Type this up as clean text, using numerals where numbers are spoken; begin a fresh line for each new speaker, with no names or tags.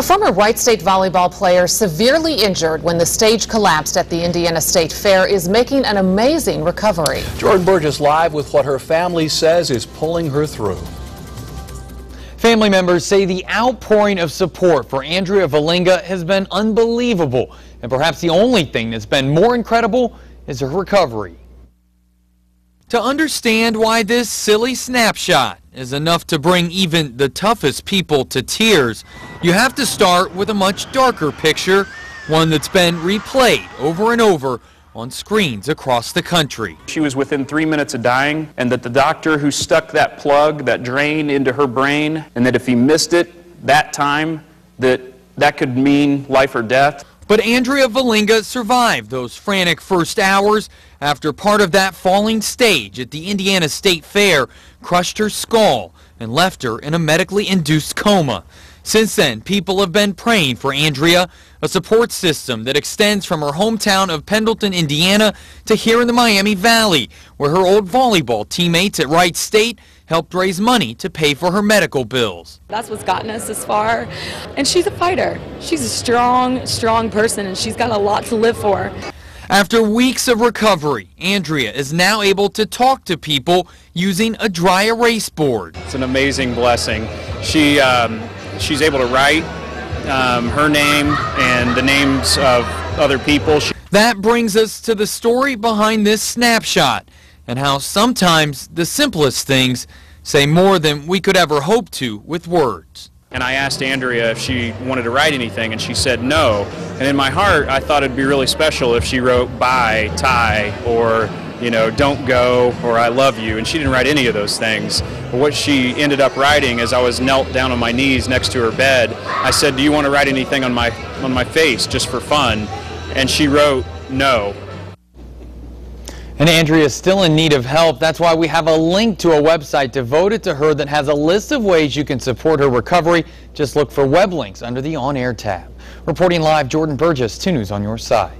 A former Wright State volleyball player severely injured when the stage collapsed at the Indiana State Fair is making an amazing recovery.
Jordan Burgess live with what her family says is pulling her through.
Family members say the outpouring of support for Andrea Valinga has been unbelievable, and perhaps the only thing that's been more incredible is her recovery. To understand why this silly snapshot is enough to bring even the toughest people to tears, you have to start with a much darker picture, one that's been replayed over and over on screens across the country.
She was within 3 minutes of dying, and that the doctor who stuck that plug, that drain into her brain, and that if he missed it that time, that could mean life or death.
But Andrea Valinga survived those frantic first hours after part of that falling stage at the Indiana State Fair crushed her skull and left her in a medically induced coma. Since then, people have been praying for Andrea, a support system that extends from her hometown of Pendleton, Indiana, to here in the Miami Valley, where her old volleyball teammates at Wright State helped raise money to pay for her medical bills.
That's what's gotten us this far. And she's a fighter. She's a strong, strong person, and she's got a lot to live for.
After weeks of recovery, Andrea is now able to talk to people using a dry erase board.
It's an amazing blessing. She's able to write her name and the names of other people.
That brings us to the story behind this snapshot and how sometimes the simplest things say more than we could ever hope to with words.
And I asked Andrea if she wanted to write anything, and she said no. And in my heart, I thought it'd be really special if she wrote bye, Ty, or, you know, don't go, or I love you. And she didn't write any of those things. But what she ended up writing, as I was knelt down on my knees next to her bed, I said, do you want to write anything on my face just for fun? And she wrote no.
And Andrea is still in need of help. That's why we have a link to a website devoted to her that has a list of ways you can support her recovery. Just look for web links under the On Air tab. Reporting live, Jordan Burgess, 2 News on your side.